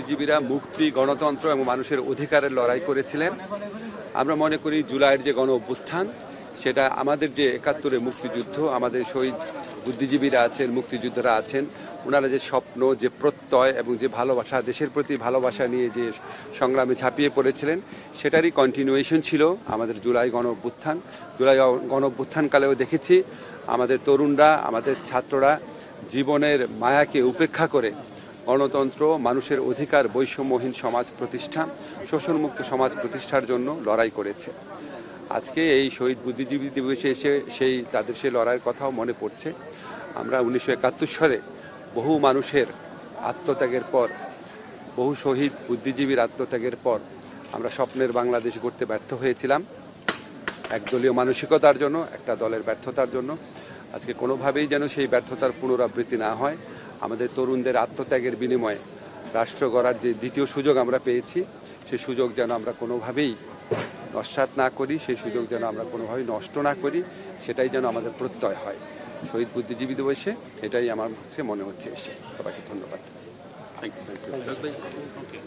বুদ্ধিজীবীরা মুক্তি, গণতন্ত্র এবং মানুষের অধিকারের লড়াই করেছিলেন। আমরা মনে করি জুলাইয়ের যে গণ অভ্যুত্থান, সেটা আমাদের যে ৭১-এর মুক্তিযুদ্ধ, আমাদের শহীদ বুদ্ধিজীবীরা আছেন, মুক্তিযোদ্ধারা আছেন, ওনারা যে স্বপ্ন, যে প্রত্যয় এবং যে ভালোবাসা, দেশের প্রতি ভালোবাসা নিয়ে যে সংগ্রামে ঝাঁপিয়ে পড়েছিলেন, সেটারই কন্টিনিউয়েশন ছিল আমাদের জুলাই গণ অভ্যুত্থান। জুলাই গণ অভ্যুত্থানকালেও দেখেছি আমাদের তরুণরা, আমাদের ছাত্ররা জীবনের মায়াকে উপেক্ষা করে গণতন্ত্র, মানুষের অধিকার, বৈষম্যহীন সমাজ প্রতিষ্ঠা, শোষণমুক্ত সমাজ প্রতিষ্ঠার জন্য লড়াই করেছে। আজকে এই শহীদ বুদ্ধিজীবী দিবসে এসে তাদের সেই লড়াইয়ের কথাও মনে পড়ছে। আমরা 1971 সালে বহু মানুষের আত্মত্যাগের পর, বহু শহীদ বুদ্ধিজীবীর আত্মত্যাগের পর আমরা স্বপ্নের বাংলাদেশ গড়তে ব্যর্থ হয়েছিলাম, একদলীয় মানসিকতার জন্য, একটা দলের ব্যর্থতার জন্য। আজকে কোনোভাবেই যেন সেই ব্যর্থতার পুনরাবৃত্তি না হয়। আমাদের তরুণদের আত্মত্যাগের বিনিময়ে রাষ্ট্র গড়ার যে দ্বিতীয় সুযোগ আমরা পেয়েছি, সেই সুযোগ যেন আমরা কোনোভাবেই নস্যাৎ না করি, সেই সুযোগ যেন আমরা কোনোভাবেই নষ্ট না করি, সেটাই যেন আমাদের প্রত্যয় হয় শহীদ বুদ্ধিজীবী দিবসে। এটাই আমার কাছে মনে হচ্ছে এসে। সবাইকে ধন্যবাদ। Thank you.